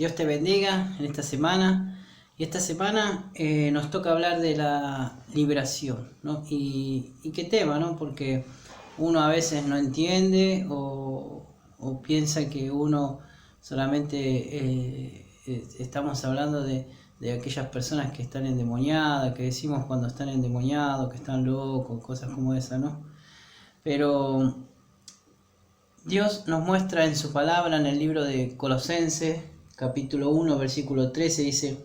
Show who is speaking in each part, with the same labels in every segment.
Speaker 1: Dios te bendiga en esta semana. Y esta semana nos toca hablar de la liberación, ¿no? Y qué tema, ¿no? Porque uno a veces no entiende o piensa que uno solamente estamos hablando de aquellas personas que están endemoniadas, que decimos cuando están endemoniados, que están locos, cosas como esas, ¿no? Pero Dios nos muestra en su palabra, en el libro de Colosenses, capítulo 1, versículo 13, dice: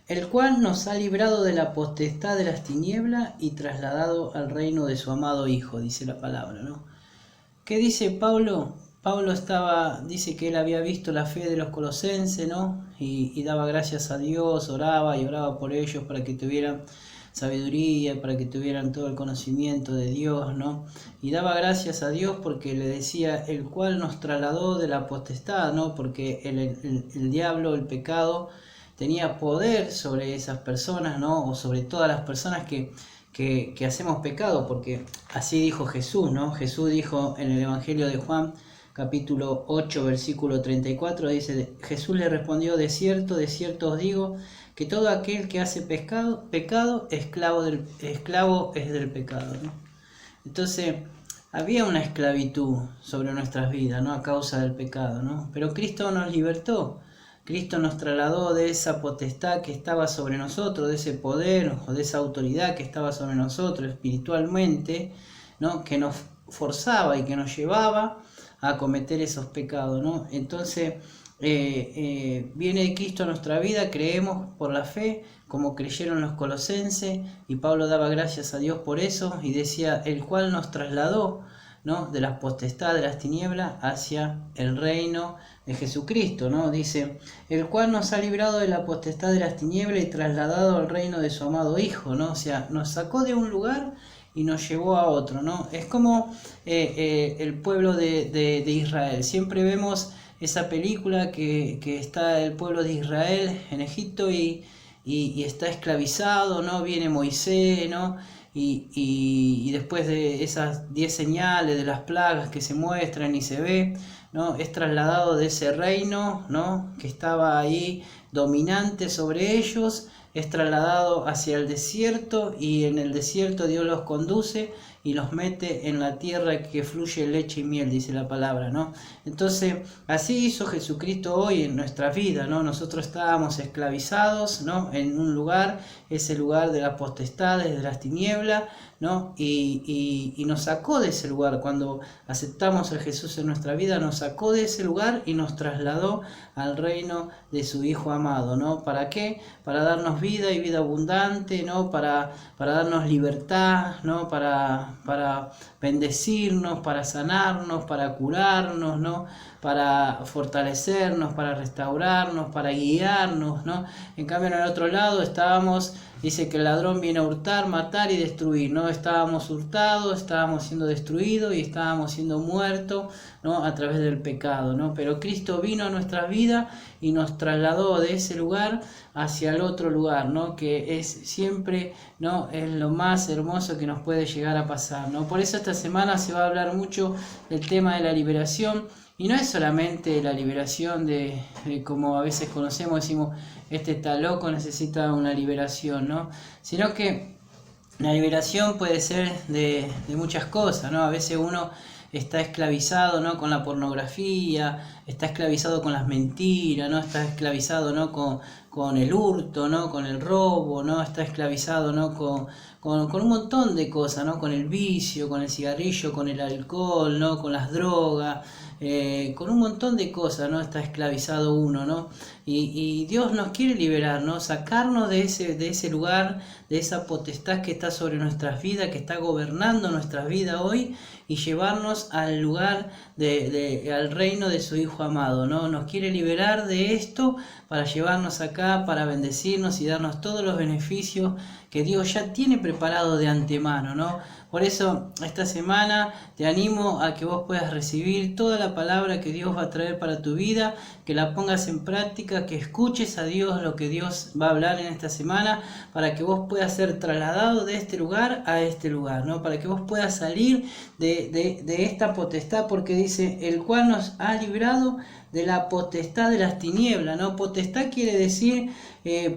Speaker 1: el cual nos ha librado de la potestad de las tinieblas y trasladado al reino de su amado Hijo, dice la palabra, ¿no? ¿Qué dice Pablo? Pablo dice que él había visto la fe de los colosenses, ¿no? Y daba gracias a Dios, oraba y oraba por ellos para que tuvieran sabiduría, para que tuvieran todo el conocimiento de Dios, ¿no? Y daba gracias a Dios porque le decía, el cual nos trasladó de la potestad, ¿no? Porque el diablo, el pecado, tenía poder sobre esas personas, ¿no? O sobre todas las personas que hacemos pecado, porque así dijo Jesús, ¿no? Jesús dijo en el Evangelio de Juan, capítulo 8, versículo 34, dice: Jesús le respondió: de cierto os digo, que todo aquel que hace pecado, esclavo es del pecado, ¿no? Entonces, había una esclavitud sobre nuestras vidas, ¿no? A causa del pecado, ¿no? Pero Cristo nos libertó. Cristo nos trasladó de esa potestad que estaba sobre nosotros, de ese poder o de esa autoridad que estaba sobre nosotros espiritualmente, ¿no? Que nos forzaba y que nos llevaba a cometer esos pecados, ¿no? Entonces viene Cristo a nuestra vida, creemos por la fe, como creyeron los colosenses, y Pablo daba gracias a Dios por eso y decía: el cual nos trasladó, ¿no? De las potestades de las tinieblas hacia el reino de Jesucristo, ¿no? Dice: el cual nos ha librado de la potestad de las tinieblas y trasladado al reino de su amado Hijo, ¿no? O sea, nos sacó de un lugar y nos llevó a otro, ¿no? Es como el pueblo de Israel. Siempre vemos esa película que está el pueblo de Israel en Egipto y está esclavizado, ¿no? Viene Moisés, ¿no? Y después de esas 10 señales de las plagas que se muestran y se ve, ¿no? Es trasladado de ese reino, ¿no? Que estaba ahí dominante sobre ellos, es trasladado hacia el desierto, y en el desierto Dios los conduce y los mete en la tierra que fluye leche y miel, dice la palabra, ¿no? Entonces, así hizo Jesucristo hoy en nuestra vida, ¿no? Nosotros estábamos esclavizados, ¿no? En un lugar, ese lugar de las potestades, de las tinieblas, ¿no? Y nos sacó de ese lugar. Cuando aceptamos a Jesús en nuestra vida, nos sacó de ese lugar y nos trasladó al reino de su Hijo amado, ¿no? ¿Para qué? Para darnos vida y vida abundante, ¿no? Para darnos libertad, ¿no? Para bendecirnos, para sanarnos, para curarnos, ¿no? Para fortalecernos, para restaurarnos, para guiarnos, ¿no? En cambio, en el otro lado dice que el ladrón viene a hurtar, matar y destruir, ¿no? Estábamos hurtados, estábamos siendo destruidos y estábamos siendo muertos, ¿no? A través del pecado, ¿no? Pero Cristo vino a nuestras vidas y nos trasladó de ese lugar hacia el otro lugar, ¿no? Que es siempre, ¿no? Es lo más hermoso que nos puede llegar a pasar, ¿no? Por eso esta semana se va a hablar mucho del tema de la liberación. Y no es solamente la liberación de como a veces conocemos, decimos, este está loco, necesita una liberación, ¿no? Sino que la liberación puede ser de muchas cosas, ¿no? A veces uno está esclavizado, ¿no? Con la pornografía, está esclavizado con las mentiras, ¿no? Está esclavizado, ¿no? Con el hurto, ¿no? Con el robo, ¿no? Está esclavizado, ¿no? Con un montón de cosas, ¿no? Con el vicio, con el cigarrillo, con el alcohol, ¿no? Con las drogas, con un montón de cosas, ¿no? Está esclavizado uno, ¿no? Y Dios nos quiere liberar, ¿no? Sacarnos de ese lugar, de esa potestad que está sobre nuestras vidas, que está gobernando nuestras vidas hoy, y llevarnos al lugar al reino de su Hijo amado, ¿no? Nos quiere liberar de esto para llevarnos acá, para bendecirnos y darnos todos los beneficios que Dios ya tiene preparado de antemano, ¿no? Por eso esta semana te animo a que vos puedas recibir toda la palabra que Dios va a traer para tu vida, que la pongas en práctica, que escuches a Dios lo que Dios va a hablar en esta semana, para que vos puedas ser trasladado de este lugar a este lugar, ¿no? Para que vos puedas salir de esta potestad, porque dice: el cual nos ha librado de la potestad de las tinieblas, ¿no? Potestad quiere decir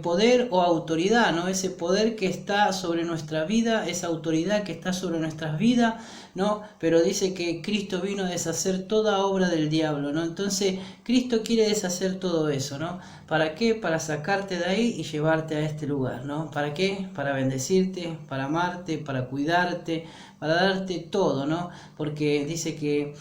Speaker 1: poder o autoridad, ¿no? Ese poder que está sobre nuestra vida, esa autoridad que está sobre nuestras vidas, ¿no? Pero dice que Cristo vino a deshacer toda obra del diablo, ¿no? Entonces, Cristo quiere deshacer todo eso, ¿no? ¿Para qué? Para sacarte de ahí y llevarte a este lugar, ¿no? ¿Para qué? Para bendecirte, para amarte, para cuidarte, para darte todo, ¿no? Porque dice que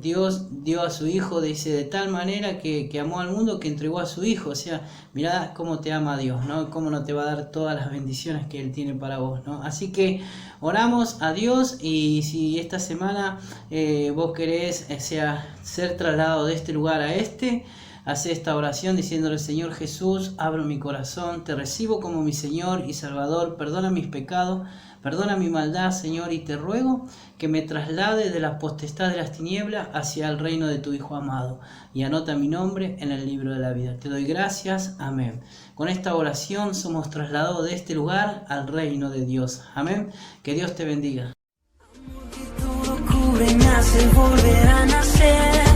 Speaker 1: Dios dio a su Hijo, dice, de tal manera que amó al mundo que entregó a su Hijo. O sea, mirá cómo te ama Dios, ¿no? Cómo no te va a dar todas las bendiciones que Él tiene para vos, ¿no? Así que oramos a Dios, y si esta semana vos querés ser trasladado de este lugar a este, hace esta oración diciéndole: Señor Jesús, abro mi corazón, te recibo como mi Señor y Salvador, perdona mis pecados, perdona mi maldad, Señor, y te ruego que me traslade de la potestad de las tinieblas hacia el reino de tu Hijo amado, y anota mi nombre en el libro de la vida. Te doy gracias, amén. Con esta oración somos trasladados de este lugar al reino de Dios, amén. Que Dios te bendiga.
Speaker 2: Me hace volver a nacer.